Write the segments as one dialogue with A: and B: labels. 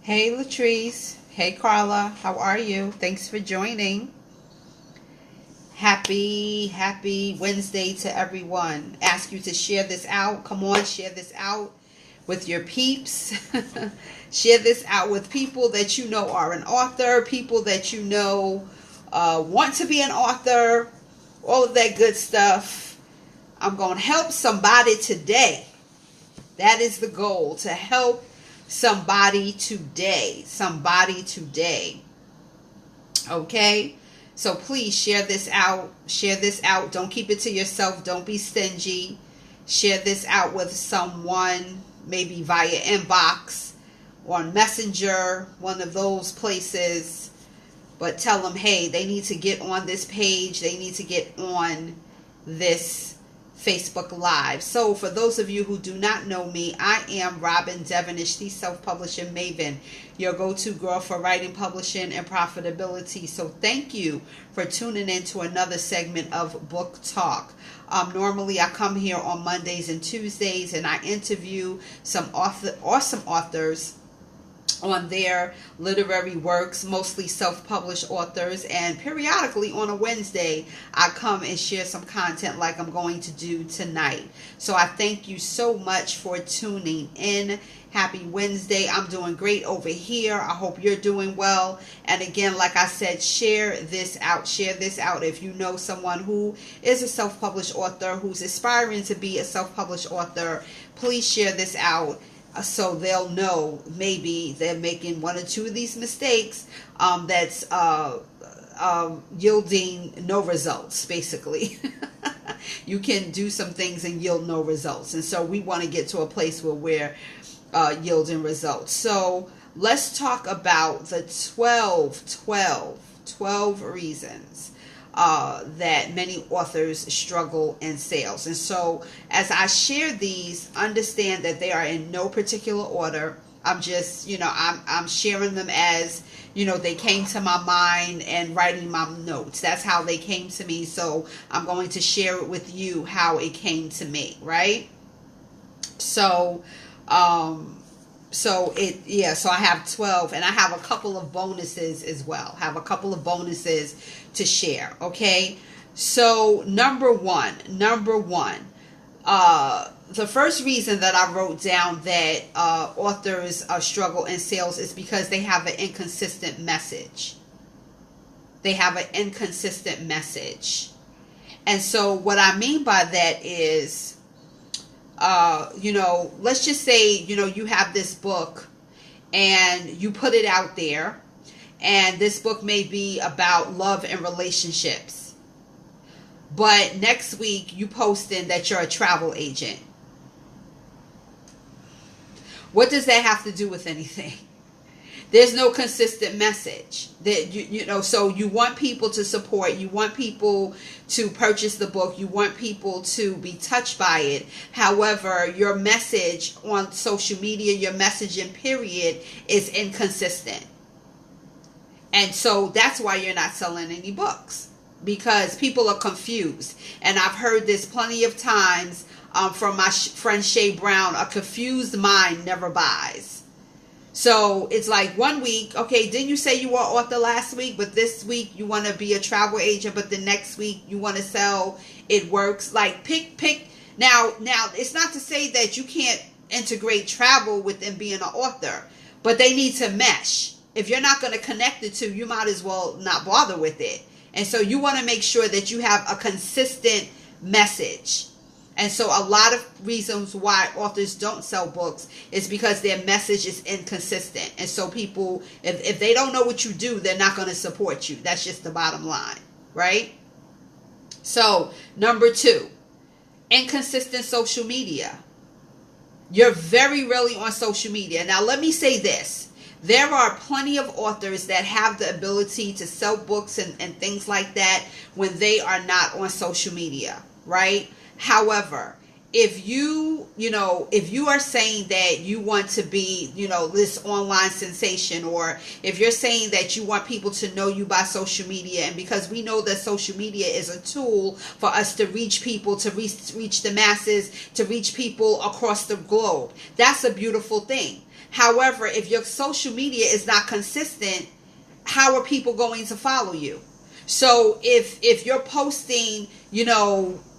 A: Hey Latrice. Hey Carla. How are you? Thanks for joining. Happy Wednesday to everyone. Ask you to share this out. Come on, share this out with your peeps. Share this out with people that you know are an author, people that you know want to be an author, all of that good stuff. I'm going to help somebody today. That is the goal, to help somebody today. Somebody today. Okay? So please share this out. Share this out. Don't keep it to yourself. Don't be stingy. Share this out with someone, maybe via inbox, on Messenger, one of those places. But tell them, hey, they need to get on this page. They need to get on this Facebook Live. So for those of you who do not know me, I am Robin Devonish, the self-publishing maven, your go-to girl for writing, publishing, and profitability. So thank you for tuning in to another segment of Book Talk. Normally I come here on Mondays and Tuesdays and I interview some awesome authors on their literary works, mostly self-published authors, and periodically on a Wednesday I come and share some content like I'm going to do tonight. So I thank you so much for tuning in. Happy Wednesday. I'm doing great over here. I hope you're doing well. And again, like I said, share this out. Share this out. If you know someone who is a self-published author, who's aspiring to be a self-published author, please share this out. So they'll know maybe they're making one or two of these mistakes that's yielding no results, basically. You can do some things and yield no results. And so we want to get to a place where we're yielding results. So let's talk about the 12 reasons that many authors struggle in sales. And so as I share these, understand that they are in no particular order. I'm just, I'm sharing them as, they came to my mind and writing my notes. That's how they came to me. So I'm going to share it with you how it came to me, right? So I have 12 and I have a couple of bonuses as well. To share. Okay. So number one, the first reason that I wrote down that authors struggle in sales is because they have an inconsistent message. And so what I mean by that is, let's just say, you have this book and you put it out there, and this book may be about love and relationships. But next week you posting that you're a travel agent. What does that have to do with anything? There's no consistent message. That so you want people to support, you want people to purchase the book, you want people to be touched by it. However, your message on social media, your messaging period is inconsistent. And so that's why you're not selling any books, because people are confused. And I've heard this plenty of times from my friend Shay Brown: a confused mind never buys. So it's like one week, okay, didn't you say you were an author last week, but this week you want to be a travel agent, but the next week you want to sell It Works? Like pick. Now it's not to say that you can't integrate travel within being an author, but they need to mesh. If you're not going to connect the two, you might as well not bother with it. And so you want to make sure that you have a consistent message. And so a lot of reasons why authors don't sell books is because their message is inconsistent. And so people, if they don't know what you do, they're not going to support you. That's just the bottom line, right? So number 2, inconsistent social media. You're very rarely on social media. Now let me say this. There are plenty of authors that have the ability to sell books and things like that when they are not on social media, right? However, if if you are saying that you want to be, this online sensation, or if you're saying that you want people to know you by social media, and because we know that social media is a tool for us to reach people, to reach the masses, to reach people across the globe, that's a beautiful thing. However, if your social media is not consistent, how are people going to follow you? So if you're posting,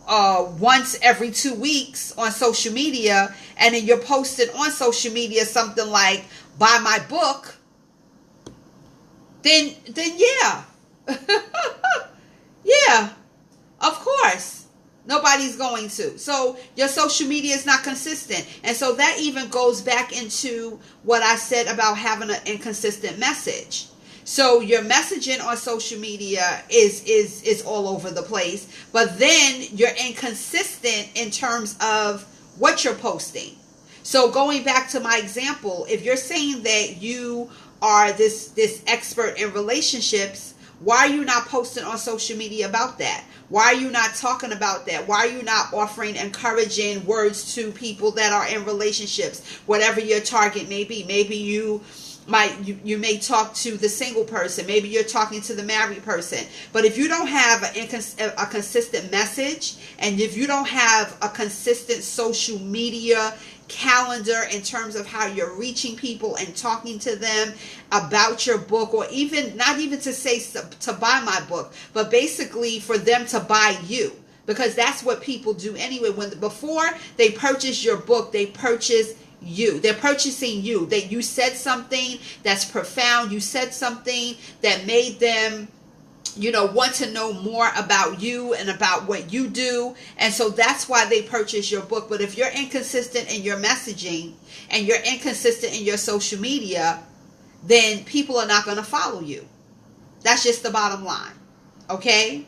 A: once every 2 weeks on social media, and then you're posting on social media something like buy my book, then yeah. Yeah, of course. Nobody's going to. So your social media is not consistent. And so that even goes back into what I said about having an inconsistent message. So your messaging on social media is all over the place, but then you're inconsistent in terms of what you're posting. So going back to my example, if you're saying that you are this expert in relationships, why are you not posting on social media about that? Why are you not talking about that? Why are you not offering encouraging words to people that are in relationships, whatever your target may be? Maybe you may talk to the single person. Maybe you're talking to the married person. But if you don't have a consistent message, and if you don't have a consistent social media calendar in terms of how you're reaching people and talking to them about your book, or even not even to say to buy my book, but basically for them to buy you, because that's what people do anyway. Before they purchase your book, they purchase you. They're purchasing you. That you said something that's profound. You said something that made them want to know more about you and about what you do. And so that's why they purchase your book. But if you're inconsistent in your messaging and you're inconsistent in your social media, then people are not going to follow you. That's just the bottom line. Okay?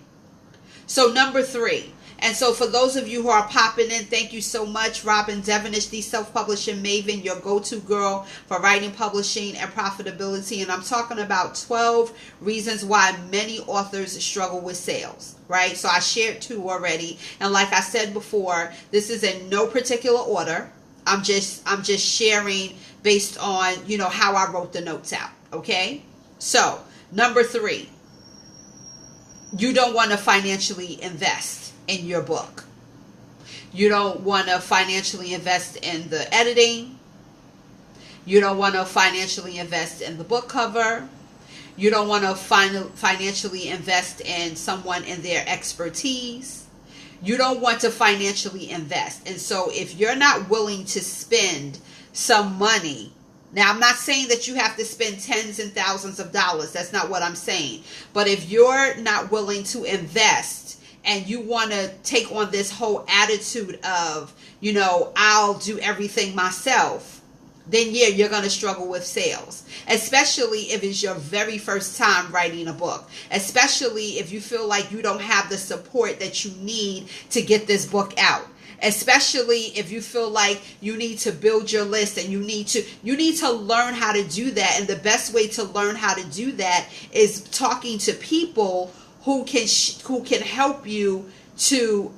A: So number 3. And so for those of you who are popping in, thank you so much. Robin Devonish, the self-publishing maven, your go-to girl for writing, publishing, and profitability. And I'm talking about 12 reasons why many authors struggle with sales, right? So I shared 2 already. And like I said before, this is in no particular order. I'm just sharing based on, how I wrote the notes out. Okay? So number 3, you don't want to financially invest in your book. You don't want to financially invest in the editing. You don't want to financially invest in the book cover. You don't want to financially invest in someone in their expertise. You don't want to financially invest. And so if you're not willing to spend some money, now I'm not saying that you have to spend tens and thousands of dollars. That's not what I'm saying. But if you're not willing to invest, and you want to take on this whole attitude of, I'll do everything myself, then yeah, you're going to struggle with sales. Especially if it's your very first time writing a book. Especially if you feel like you don't have the support that you need to get this book out. Especially if you feel like you need to build your list, and you need to learn how to do that. And the best way to learn how to do that is talking to people who can help you to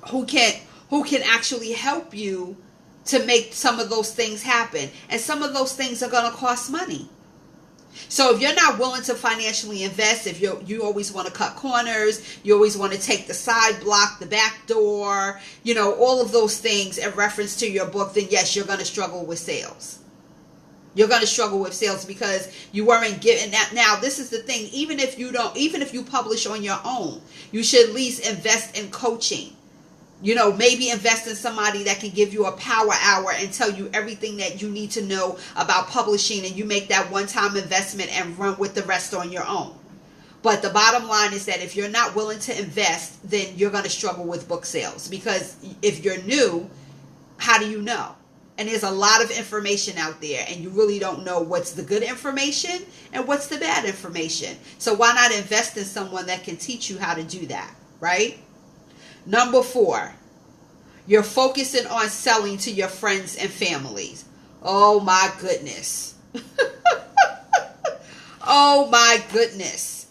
A: who can actually help you to make some of those things happen. And some of those things are going to cost money. So if you're not willing to financially invest, if you always want to cut corners, you always want to take the side block, the back door, all of those things in reference to your book, then yes, you're going to struggle with sales. You're going to struggle with sales because you weren't given that. Now, this is the thing. Even if you publish on your own, you should at least invest in coaching. Maybe invest in somebody that can give you a power hour and tell you everything that you need to know about publishing, and you make that one-time investment and run with the rest on your own. But the bottom line is that if you're not willing to invest, then you're going to struggle with book sales, because if you're new, how do you know? And there's a lot of information out there, and you really don't know what's the good information and what's the bad information. So why not invest in someone that can teach you how to do that, right? Number 4, you're focusing on selling to your friends and families. Oh my goodness. Oh my goodness.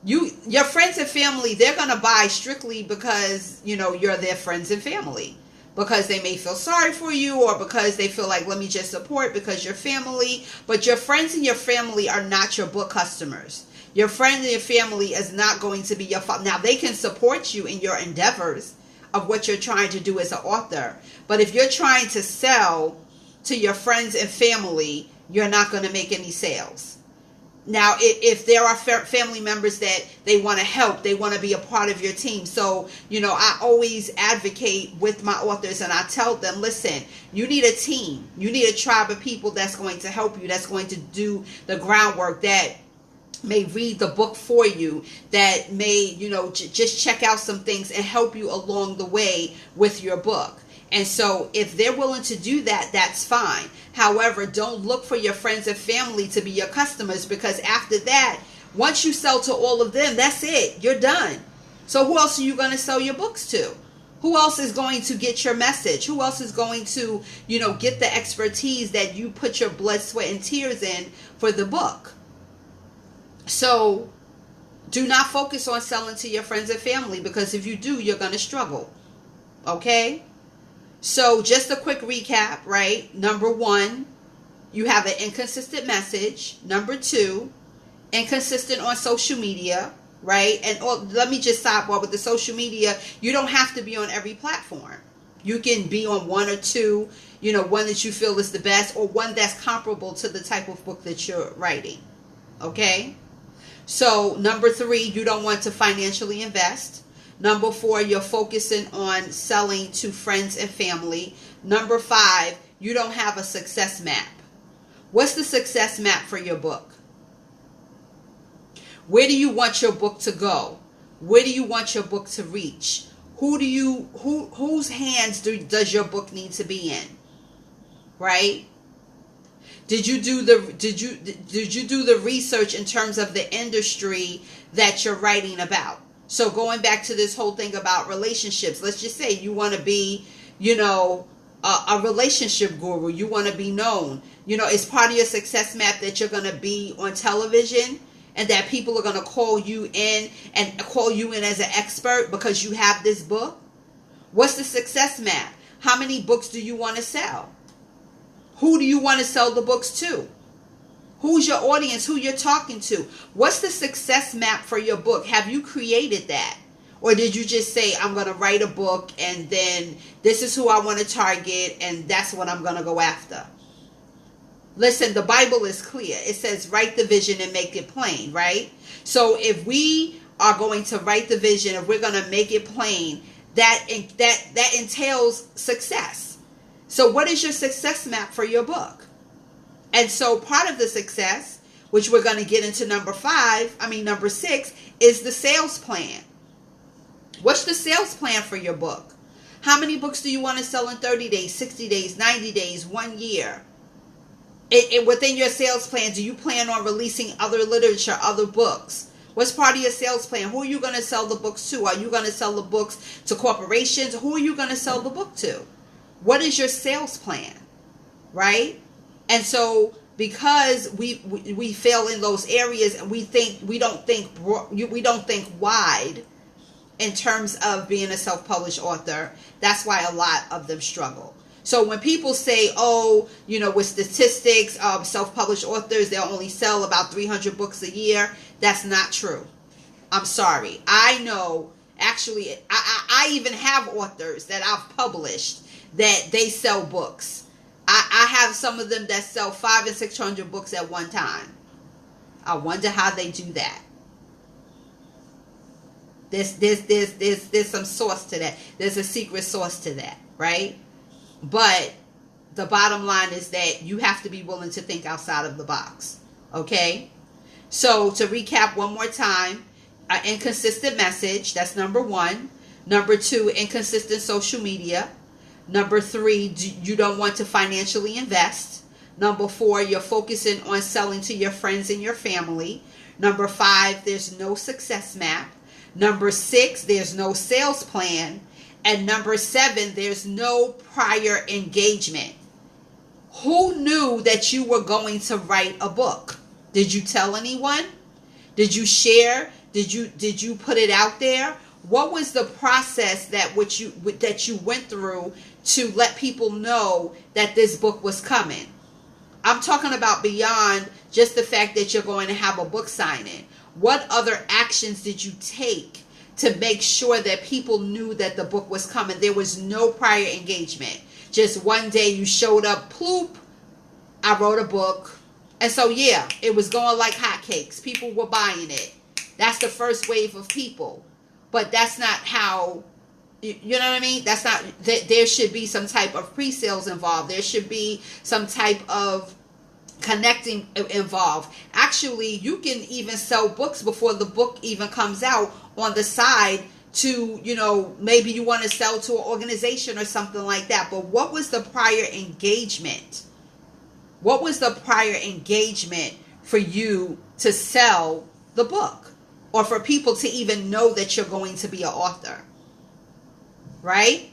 A: Your friends and family, they're going to buy strictly because, you're their friends and family. Because they may feel sorry for you, or because they feel like, let me just support because you're family. But your friends and your family are not your book customers. Your friend and your family is not going to be your now they can support you in your endeavors of what you're trying to do as an author. But if you're trying to sell to your friends and family, you're not going to make any sales. Now, if there are family members that they want to help, they want to be a part of your team. So, I always advocate with my authors, and I tell them, listen, you need a team. You need a tribe of people that's going to help you, that's going to do the groundwork, that may read the book for you, that may, just check out some things and help you along the way with your book. And so if they're willing to do that, that's fine. However, don't look for your friends and family to be your customers, because after that, once you sell to all of them, that's it. You're done. So who else are you going to sell your books to? Who else is going to get your message? Who else is going to, get the expertise that you put your blood, sweat, and tears in for the book? So do not focus on selling to your friends and family, because if you do, you're going to struggle. Okay? So just a quick recap, right? Number 1, you have an inconsistent message. Number 2, inconsistent on social media, right? And let me just sidebar with the social media. You don't have to be on every platform. You can be on one or two, one that you feel is the best, or one that's comparable to the type of book that you're writing. Okay? So number 3, you don't want to financially invest. Number 4, you're focusing on selling to friends and family. Number 5, you don't have a success map. What's the success map for your book? Where do you want your book to go? Where do you want your book to reach? Whose hands does your book need to be in? Right? Did you do the research in terms of the industry that you're writing about? So going back to this whole thing about relationships, let's just say you want to be, a relationship guru. You want to be known. It's part of your success map that you're going to be on television, and that people are going to call you in as an expert because you have this book. What's the success map? How many books do you want to sell? Who do you want to sell the books to? Who's your audience? Who you're talking to? What's the success map for your book? Have you created that? Or did you just say, I'm going to write a book and then this is who I want to target and that's what I'm going to go after? Listen, the Bible is clear. It says, write the vision and make it plain, right? So if we are going to write the vision, if we're going to make it plain, that entails success. So what is your success map for your book? And so part of the success, which we're going to get into number 6, is the sales plan. What's the sales plan for your book? How many books do you want to sell in 30 days, 60 days, 90 days, 1 year? Within your sales plan, do you plan on releasing other literature, other books? What's part of your sales plan? Who are you going to sell the books to? Are you going to sell the books to corporations? Who are you going to sell the book to? What is your sales plan? Right? And so because we fail in those areas, and we don't think wide in terms of being a self-published author, that's why a lot of them struggle. So when people say, with statistics, self-published authors, they'll only sell about 300 books a year, that's not true. I'm sorry. I know, actually, I even have authors that I've published that they sell books. I have some of them that sell 500 and 600 books at one time. I wonder how they do that. There's some source to that. There's a secret source to that, right? But the bottom line is that you have to be willing to think outside of the box. Okay? So to recap one more time, an inconsistent message, that's number 1. Number 2, inconsistent social media. Number 3, you don't want to financially invest. Number 4, you're focusing on selling to your friends and your family. Number 5, there's no success map. Number 6, there's no sales plan. And number 7, there's no prior engagement. Who knew that you were going to write a book? Did you tell anyone? Did you share Did you put it out there? What was the process that you went through to let people know that this book was coming? I'm talking about beyond just the fact that you're going to have a book signing. What other actions did you take to make sure that people knew that the book was coming? There was no prior engagement. Just one day you showed up, ploop, I wrote a book. And so, yeah, it was going like hotcakes. People were buying it. That's the first wave of people. But that's not how, you know what I mean? That's not, there should be some type of pre-sales involved. There should be some type of connecting involved. Actually, you can even sell books before the book even comes out on the side to, maybe you want to sell to an organization or something like that. But what was the prior engagement? What was the prior engagement for you to sell the book? Or for people to even know that you're going to be an author? Right?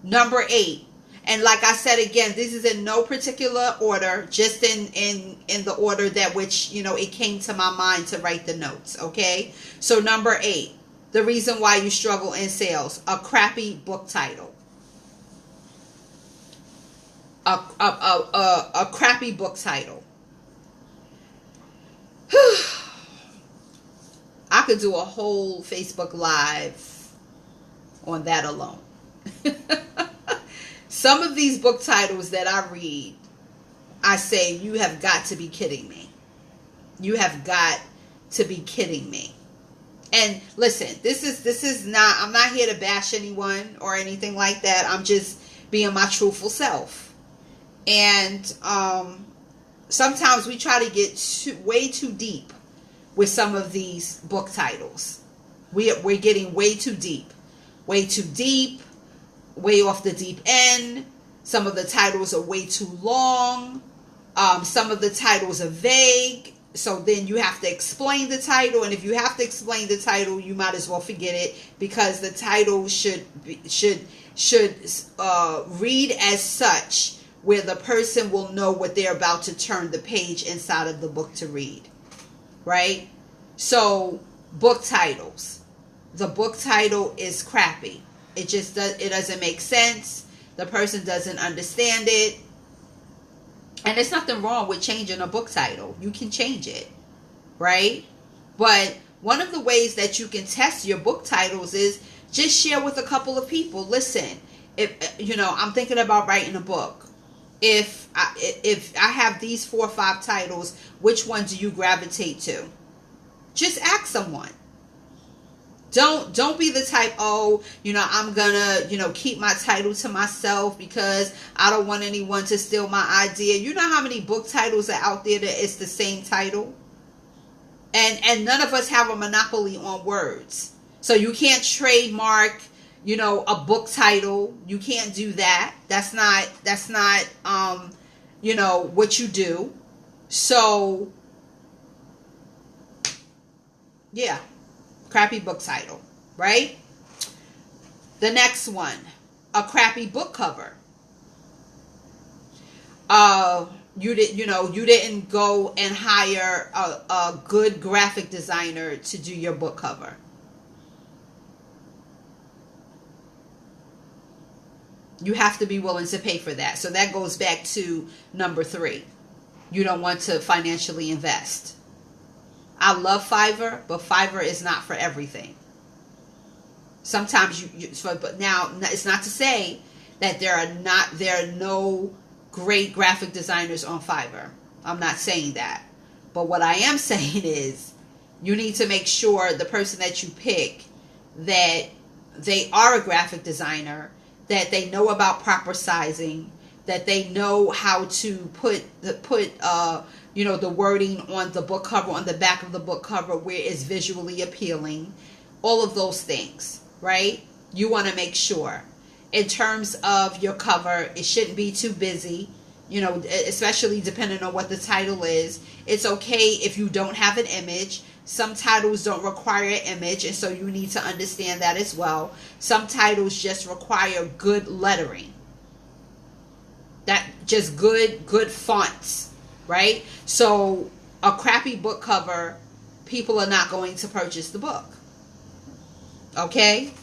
A: Number 8. And like I said again, this is in no particular order, just in the order that which, it came to my mind to write the notes. Okay? So number 8, the reason why you struggle in sales, a crappy book title. A crappy book title. I could do a whole Facebook Live on that alone. Some of these book titles that I read, I say, you have got to be kidding me. You have got to be kidding me. And listen, this is not, I'm not here to bash anyone or anything like that. I'm just being my truthful self. And sometimes we try to get way too deep with some of these book titles. We're getting way too deep, way off the deep end. Some of the titles are way too long. Some of the titles are vague. So then you have to explain the title, and if you have to explain the title, you might as well forget it, because the title should read as such, where the person will know what they're about to turn the page inside of the book to read. Right? So, book titles. The book title is crappy. It doesn't make sense. The person doesn't understand it. And there's nothing wrong with changing a book title. You can change it. Right? But one of the ways that you can test your book titles is just share with a couple of people. Listen, I'm thinking about writing a book. If I have these 4 or 5 titles, which one do you gravitate to? Just ask someone. Don't be the type, I'm gonna, keep my title to myself because I don't want anyone to steal my idea. You know how many book titles are out there that it's the same title? And none of us have a monopoly on words. So you can't trademark, a book title. You can't do that. That's not what you do. So yeah. Crappy book title, right? The next one, a crappy book cover. You didn't go and hire a good graphic designer to do your book cover. You have to be willing to pay for that. So that goes back to number 3. You don't want to financially invest. I love Fiverr, but Fiverr is not for everything. Sometimes but now it's not to say that there are no great graphic designers on Fiverr. I'm not saying that. But what I am saying is you need to make sure the person that you pick, that they are a graphic designer, that they know about proper sizing, that they know how to put the wording on the book cover, on the back of the book cover, where it's visually appealing. All of those things, right? You want to make sure. In terms of your cover, it shouldn't be too busy, especially depending on what the title is. It's okay if you don't have an image. Some titles don't require an image, and so you need to understand that as well. Some titles just require good lettering. That just good fonts, right? So a crappy book cover, people are not going to purchase the book. Okay?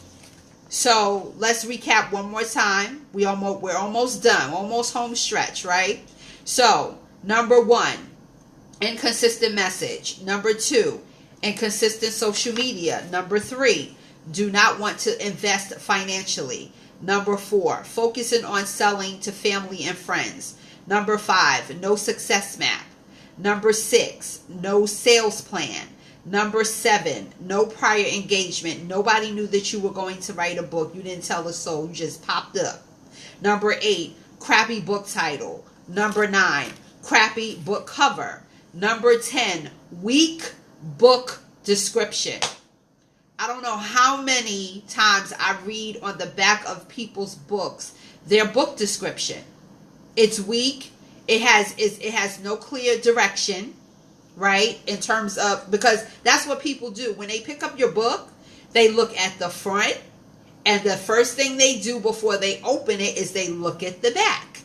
A: So let's recap one more time. We're almost done, almost home stretch, right? So, number 1, inconsistent message. Number 2, inconsistent social media. Number 3, do not want to invest financially. Number 4, focusing on selling to family and friends. Number 5, no success map. Number 6, no sales plan. Number 7, no prior engagement. Nobody knew that you were going to write a book. You didn't tell a soul. You just popped up. Number 8, crappy book title. Number 9, crappy book cover. Number 10, weak book description. I don't know how many times I read on the back of people's books their book description. It's weak. It has no clear direction. Right? In terms of, because that's what people do. When they pick up your book, they look at the front, and the first thing they do before they open it is they look at the back.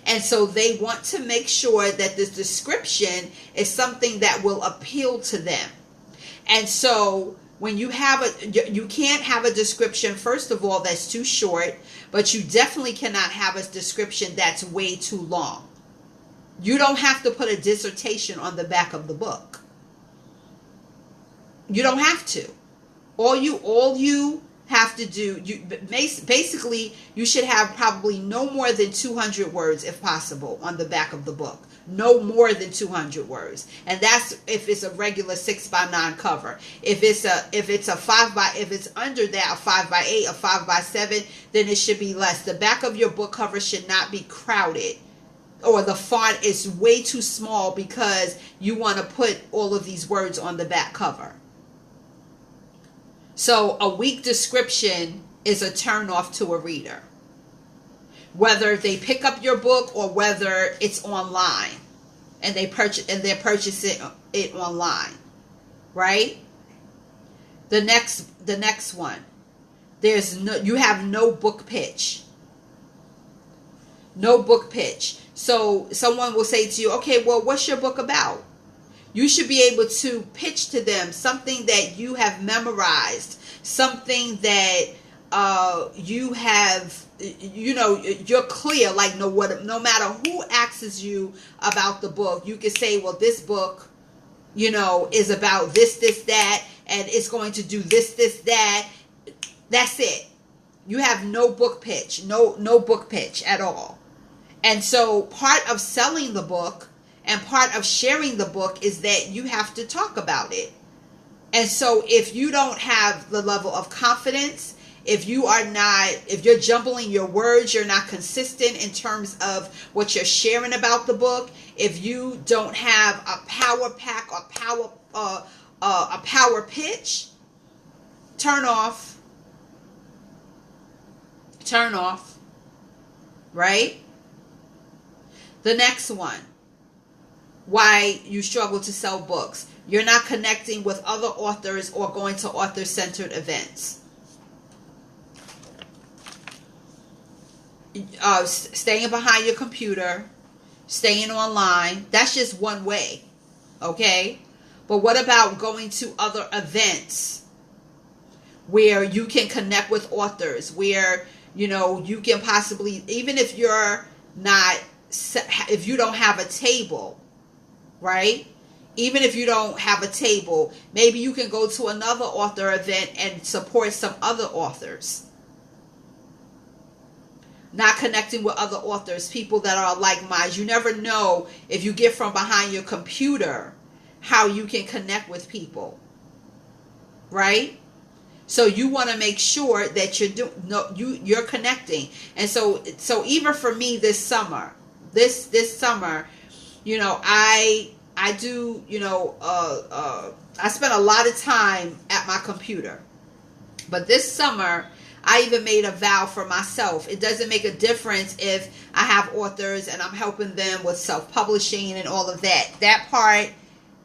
A: And so they want to make sure that this description is something that will appeal to them. And so when you can't have a description, first of all, that's too short, but you definitely cannot have a description that's way too long. You don't have to put a dissertation on the back of the book. You don't have to. All you have to do, basically, you should have probably no more than 200 words, if possible, on the back of the book. No more than 200 words, and that's if it's a regular 6x9 cover. If it's under that, a 5x8, a 5x7, then it should be less. The back of your book cover should not be crowded, or the font is way too small because you want to put all of these words on the back cover. So a weak description is a turn off to a reader, whether they pick up your book or whether it's online and they're purchasing it online, right? The next one, you have no book pitch. No book pitch. So someone will say to you, okay, well, what's your book about? You should be able to pitch to them something that you have memorized, something that you have, you're clear, like no matter who asks you about the book, you can say, well, this book, is about this, that, and it's going to do this, that. That's it. You have no book pitch, no book pitch at all. And so part of selling the book and part of sharing the book is that you have to talk about it. And so if you don't have the level of confidence, if you're jumbling your words, you're not consistent in terms of what you're sharing about the book, if you don't have a power pack or a power pitch, turn off, right? The next one, why you struggle to sell books. You're not connecting with other authors or going to author-centered events. Staying behind your computer, staying online, that's just one way, okay? But what about going to other events where you can connect with authors, where, you can possibly, even if you don't have a table, right? Even if you don't have a table, maybe you can go to another author event and support some other authors. Not connecting with other authors, people that are like-minded. You never know, if you get from behind your computer, how you can connect with people, right? So you want to make sure that you're connecting. And so even for me this summer, I do, I spent a lot of time at my computer. But this summer, I even made a vow for myself. It doesn't make a difference if I have authors and I'm helping them with self-publishing and all of that. That part,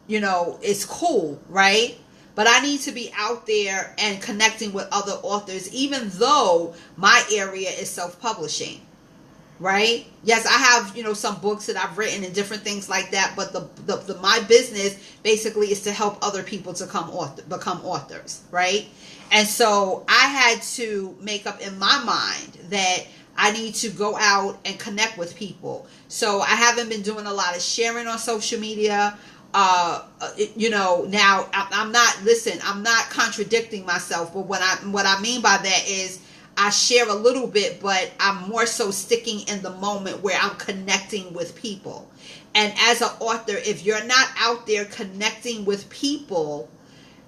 A: is cool, right? But I need to be out there and connecting with other authors, even though my area is self-publishing. right? Yes, I have, some books that I've written and different things like that, but the my business basically is to help other people to become authors, right? And so I had to make up in my mind that I need to go out and connect with people. So I haven't been doing a lot of sharing on social media. Now I'm not contradicting myself, but what I mean by that is I share a little bit, but I'm more so sticking in the moment where I'm connecting with people. And as an author, if you're not out there connecting with people,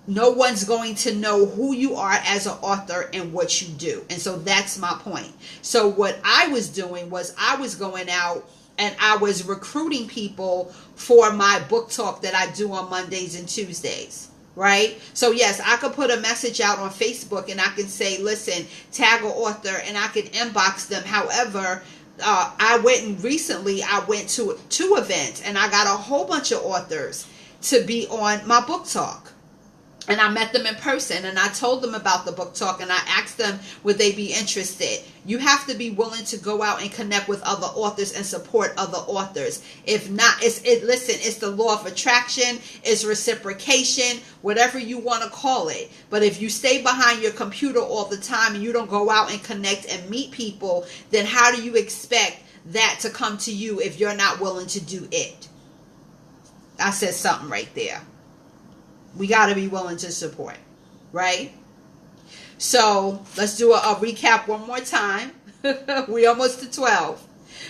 A: no one's going to know who you are as an author and what you do. And so that's my point. So what I was doing was I was going out and I was recruiting people for my book talk that I do on Mondays and Tuesdays. Right? So yes, I could put a message out on Facebook and I can say, listen, tag an author, and I could inbox them. However, I went to 2 events and I got a whole bunch of authors to be on my book talk. And I met them in person and I told them about the book talk and I asked them would they be interested. You have to be willing to go out and connect with other authors and support other authors. If not, it's the law of attraction, it's reciprocation, whatever you want to call it. But if you stay behind your computer all the time and you don't go out and connect and meet people, then how do you expect that to come to you if you're not willing to do it? I said something right there. We got to be willing to support, right? So let's do a recap one more time. We almost to 12.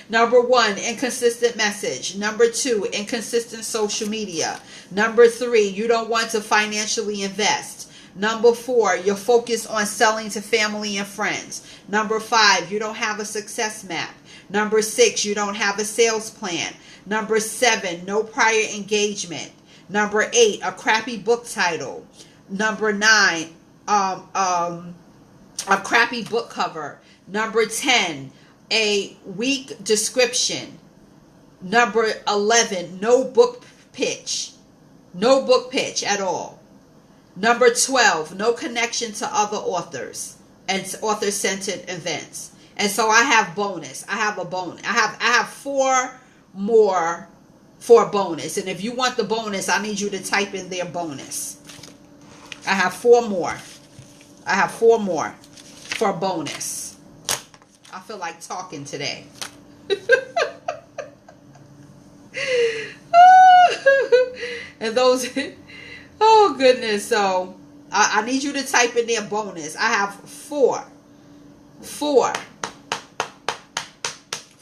A: Number 1, inconsistent message. Number 2, inconsistent social media. Number 3, you don't want to financially invest. Number 4, you're focused on selling to family and friends. Number 5, you don't have a success map. Number 6, you don't have a sales plan. Number 7, no prior engagement. Number 8, a crappy book title. Number 9, a crappy book cover. Number 10, a weak description. Number 11, no book pitch. No book pitch at all. Number 12, no connection to other authors and author-centered events. And so I have bonus. I have a bonus. I have 4 more for a bonus. And if you want the bonus, I need you to type in their bonus. I have 4 more. I have 4 more for a bonus. I feel like talking today. And those, oh goodness. So I need you to type in their bonus. I have 4 for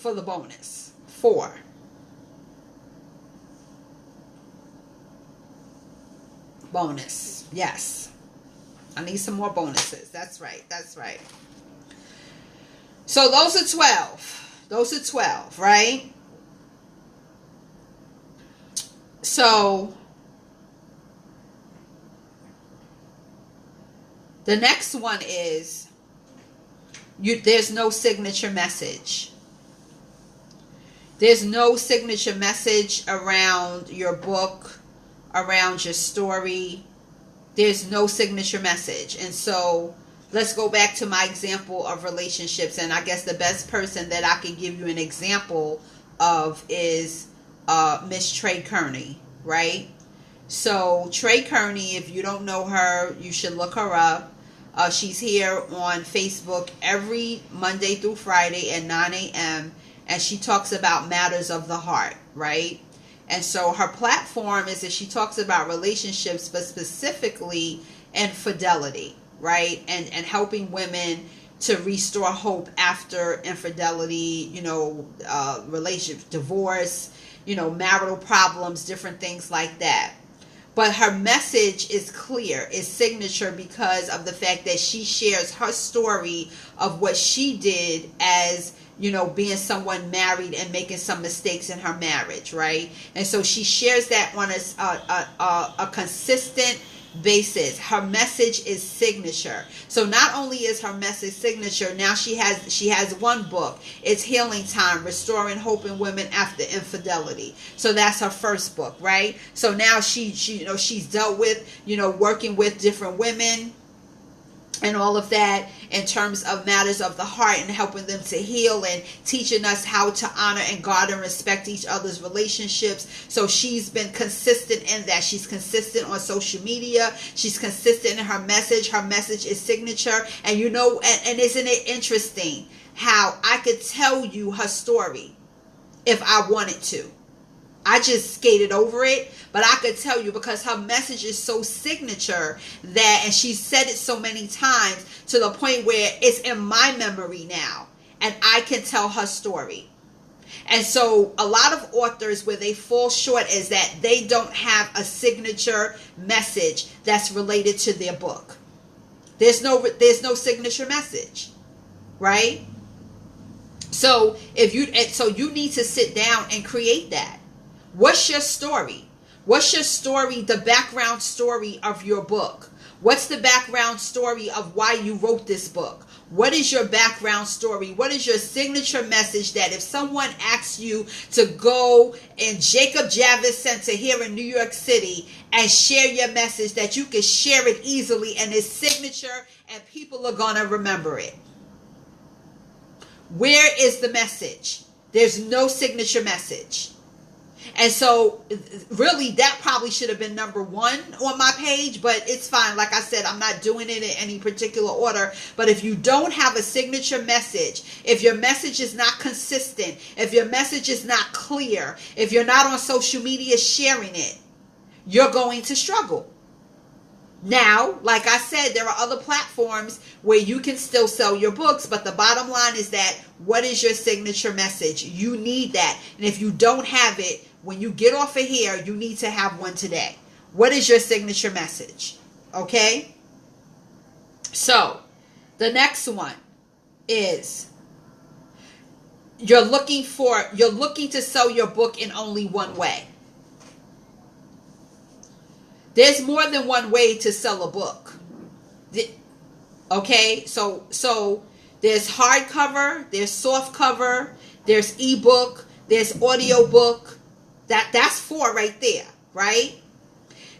A: the bonus. 4. Bonus. Yes. I need some more bonuses. That's right. That's right. So those are 12. Those are 12, right? So the next one is there's no signature message. There's no signature message around your book, around your story. There's no signature message. And so let's go back to my example of relationships. And I guess the best person that I can give you an example of is Miss Trey Kearney, right? So Trey Kearney, if you don't know her, you should look her up. She's here on Facebook every Monday through Friday at 9 a.m. And she talks about matters of the heart, right? And so her platform is that she talks about relationships, but specifically infidelity, right? And helping women to restore hope after infidelity, relationship, divorce, marital problems, different things like that. But her message is clear, is signature, because of the fact that she shares her story of what she did as being someone married and making some mistakes in her marriage, right? And so she shares that on a consistent basis. Her message is signature. So not only is her message signature, now she has one book. It's Healing Time: Restoring Hope in Women After Infidelity. So that's her first book, right? So now she's dealt with, working with different women. and all of that in terms of matters of the heart and helping them to heal and teaching us how to honor and guard and respect each other's relationships. So she's been consistent in that. She's consistent on social media. She's consistent in her message. Her message is signature. And you know, and isn't it interesting how I could tell you her story if I wanted to? I just skated over it, but I could tell you because her message is so signature that, and she said it so many times to the point where it's in my memory now, and I can tell her story. And so a lot of authors, where they fall short is that they don't have a signature message that's related to their book. There's no signature message, right? So you need to sit down and create that. What's your story? What's your story, the background story of your book? What's the background story of why you wrote this book? What is your background story? What is your signature message that if someone asks you to go in Jacob Javits Center here in New York City and share your message, that you can share it easily and it's signature and people are going to remember it? Where is the message? There's no signature message. And so really that probably should have been number one on my page, but it's fine. Like I said, I'm not doing it in any particular order. But if you don't have a signature message, if your message is not consistent, if your message is not clear, if you're not on social media sharing it, you're going to struggle. Now, like I said, there are other platforms where you can still sell your books, but the bottom line is that what is your signature message? You need that. And if you don't have it, when you get off of here, you need to have one today. What is your signature message? Okay? So, the next one is you're looking to sell your book in only one way. There's more than one way to sell a book. Okay? So there's hardcover, there's softcover, there's ebook, there's audiobook. That's 4 right there, right?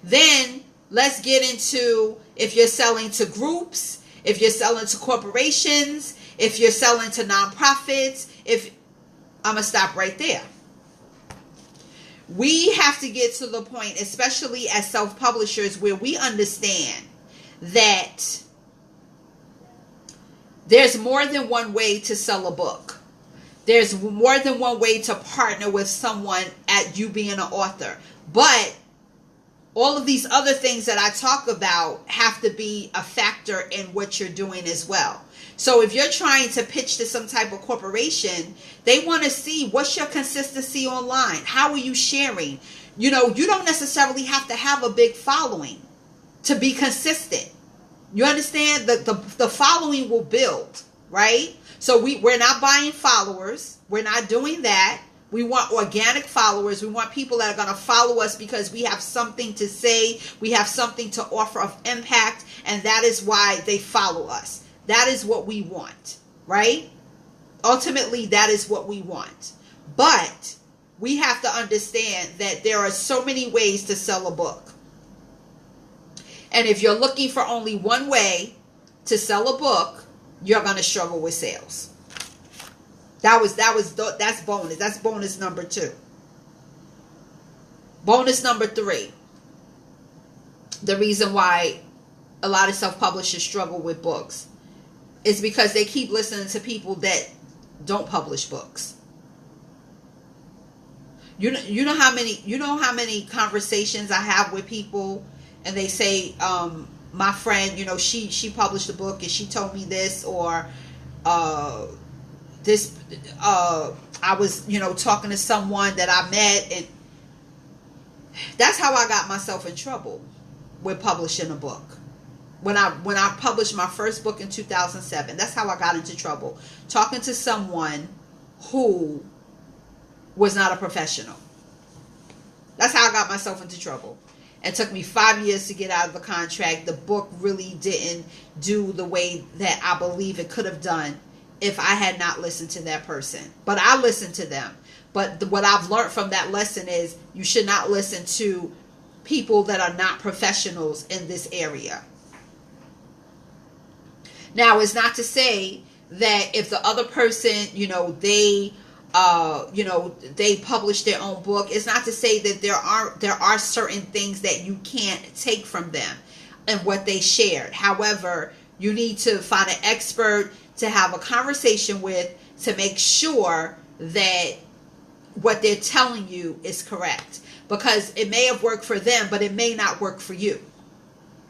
A: Then let's get into if you're selling to groups, if you're selling to corporations, if you're selling to nonprofits. I'm going to stop right there. We have to get to the point, especially as self-publishers, where we understand that there's more than one way to sell a book. There's more than one way to partner with someone at you being an author. But all of these other things that I talk about have to be a factor in what you're doing as well. So if you're trying to pitch to some type of corporation, they want to see what's your consistency online. How are you sharing? You know, you don't necessarily have to have a big following to be consistent. You understand? The following will build, right? So we're not buying followers. We're not doing that. We want organic followers. We want people that are going to follow us because we have something to say. We have something to offer of impact. And that is why they follow us. That is what we want, right? Ultimately, that is what we want. But we have to understand that there are so many ways to sell a book. And if you're looking for only one way to sell a book, you're going to struggle with sales. That's bonus. That's bonus number 2. Bonus number 3. The reason why a lot of self-publishers struggle with books is because they keep listening to people that don't publish books. You know how many conversations I have with people, and they say, my friend, you know, she published a book and she told me this, or this I was, you know, talking to someone that I met, and that's how I got myself in trouble with publishing a book. When I published my first book in 2007, that's how I got into trouble. Talking to someone who was not a professional. That's how I got myself into trouble. It took me 5 years to get out of the contract. The book really didn't do the way that I believe it could have done if I had not listened to that person. But I listened to them. But what I've learned from that lesson is you should not listen to people that are not professionals in this area. Now, it's not to say that if the other person, they publish their own book, it's not to say that there are certain things that you can't take from them and what they shared. However, you need to find an expert to have a conversation with to make sure that what they're telling you is correct, because it may have worked for them, but it may not work for you.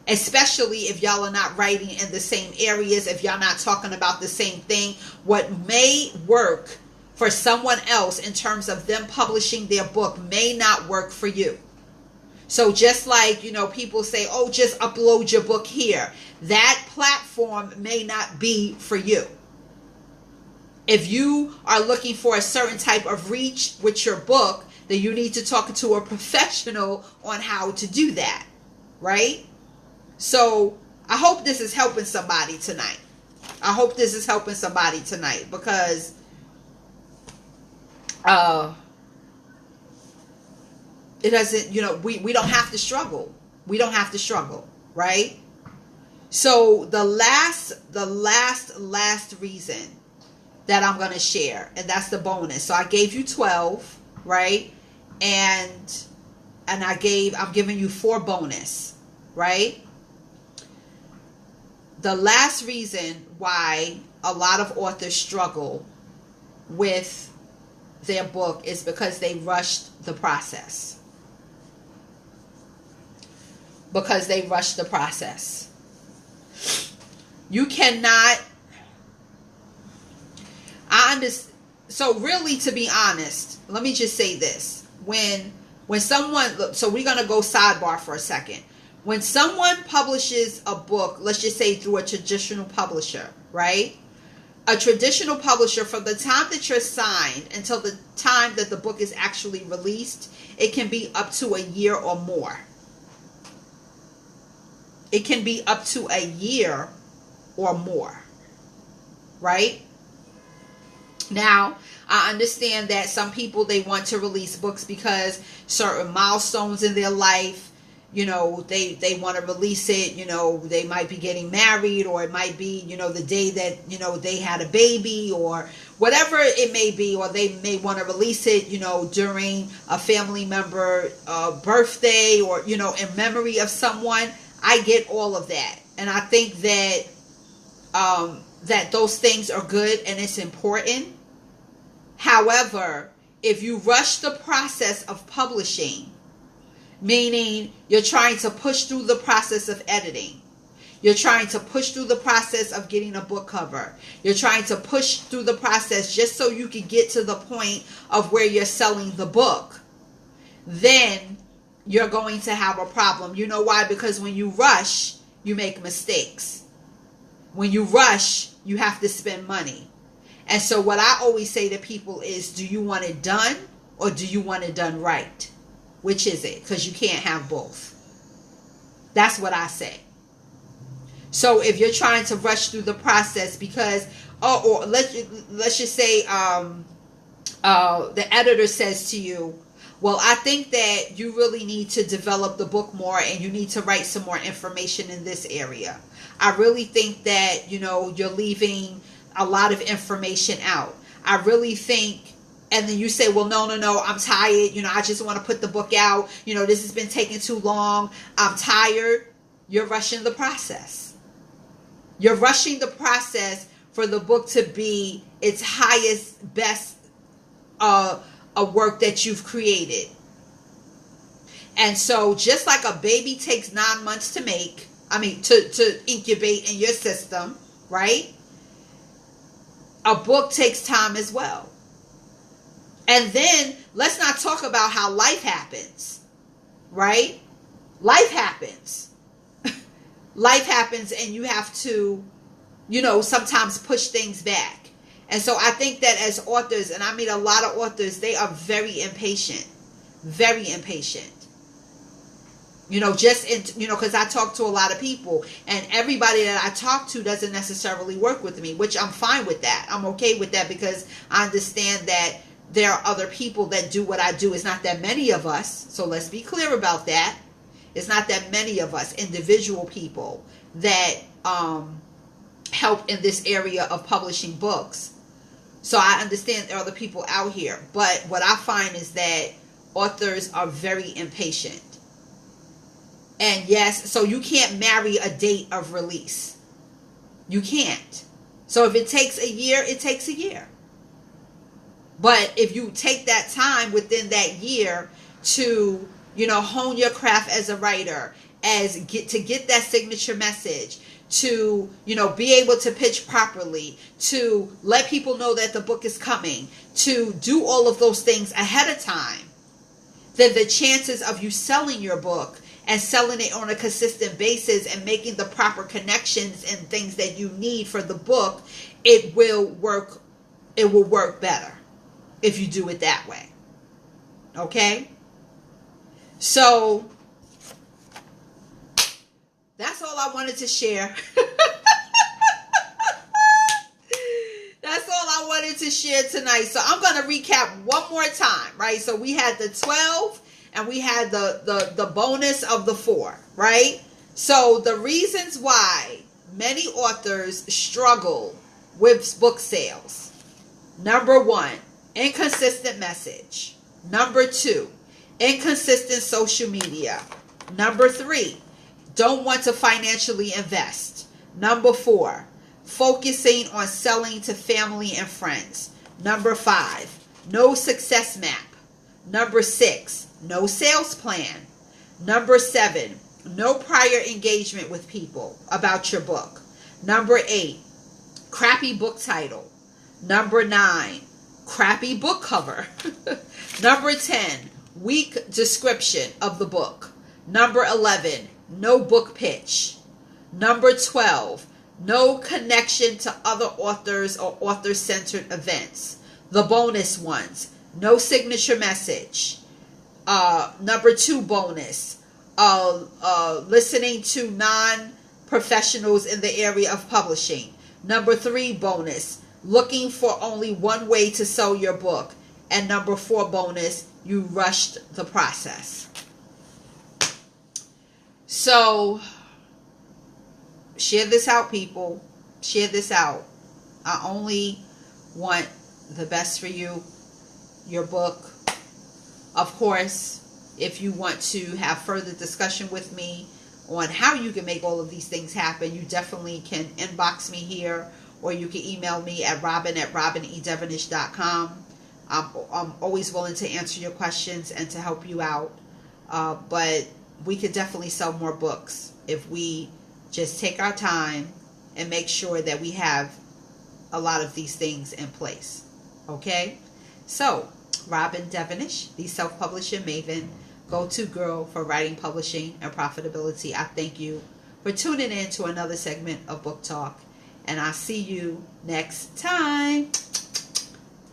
A: Especially if y'all are not writing in the same areas, if y'all not talking about the same thing. What may work for someone else in terms of them publishing their book may not work for you. So just like, people say, oh, just upload your book here. That platform may not be for you. If you are looking for a certain type of reach with your book, then you need to talk to a professional on how to do that, right? So I hope this is helping somebody tonight. Because it doesn't, we don't have to struggle. We don't have to struggle, right? So the last reason that I'm going to share, and that's the bonus. So I gave you 12, right? And I'm giving you 4 bonus, right? The last reason why a lot of authors struggle with their book is because they rushed the process. You cannot. So really, to be honest, let me just say this. When someone, so we're going to go sidebar for a second. When someone publishes a book, let's just say through a traditional publisher, right? A traditional publisher, from the time that you're signed until the time that the book is actually released, it can be up to a year or more. It can be up to a year or more, right? Now, I understand that some people, they want to release books because certain milestones in their life, they want to release it. They might be getting married, or it might be, the day that, they had a baby, or whatever it may be, or they may want to release it, during a family member birthday, or, in memory of someone. I get all of that. And I think that, that those things are good and it's important. However, if you rush the process of publishing, meaning you're trying to push through the process of editing, you're trying to push through the process of getting a book cover, you're trying to push through the process just so you can get to the point of where you're selling the book, then you're going to have a problem. You know why? Because when you rush, you make mistakes. When you rush, you have to spend money. And so what I always say to people is, do you want it done or do you want it done right? Which is it? Because you can't have both. That's what I say. So if you're trying to rush through the process because, or let's just say the editor says to you, well, I think that you really need to develop the book more and you need to write some more information in this area. I really think that, you're leaving a lot of information out. I really think, and then you say, well, no, I'm tired. I just want to put the book out. This has been taking too long. I'm tired. You're rushing the process. You're rushing the process for the book to be its highest, best a work that you've created. And so just like a baby takes 9 months to make, to incubate in your system, right? A book takes time as well. And then let's not talk about how life happens, right? Life happens. Life happens and you have to, sometimes push things back. And so I think that as authors, and I meet a lot of authors, they are very impatient. Very impatient. Because I talk to a lot of people, and everybody that I talk to doesn't necessarily work with me, which I'm fine with that. I'm okay with that because I understand that there are other people that do what I do. It's not that many of us, so let's be clear about that. It's not that many of us, individual people, that help in this area of publishing books. So I understand there are other people out here. But what I find is that authors are very impatient. And yes, so you can't marry a date of release. You can't. So if it takes a year, it takes a year. But if you take that time within that year to, hone your craft as a writer, to get that signature message, to, be able to pitch properly, to let people know that the book is coming, to do all of those things ahead of time, then the chances of you selling your book and selling it on a consistent basis and making the proper connections and things that you need for the book, it will work better if you do it that way. Okay? So that's all I wanted to share. That's all I wanted to share tonight. So I'm going to recap one more time, right? So we had the 12 and we had the bonus of the 4, right? So the reasons why many authors struggle with book sales. Number 1, inconsistent message. Number 2, inconsistent social media. Number 3, don't want to financially invest. Number 4, focusing on selling to family and friends. Number 5, no success map. Number 6, no sales plan. Number 7, no prior engagement with people about your book. Number 8, crappy book title. Number 9, crappy book cover. Number 10, weak description of the book. Number 11, no book pitch. Number 12, no connection to other authors or author-centered events. The bonus ones, no signature message. Number 2 bonus, listening to non-professionals in the area of publishing. Number 3 bonus, looking for only one way to sell your book. And number 4 bonus, you rushed the process. So, share this out, people. Share this out. I only want the best for you, your book. Of course, if you want to have further discussion with me on how you can make all of these things happen, you definitely can inbox me here, or you can email me at robin@robinedevonish.com. I'm always willing to answer your questions and to help you out. But we could definitely sell more books if we just take our time and make sure that we have a lot of these things in place. Okay? So, Robin Devonish, the self-publishing maven, go-to girl for writing, publishing, and profitability. I thank you for tuning in to another segment of Book Talk. And I'll see you next time.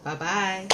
A: Bye-bye.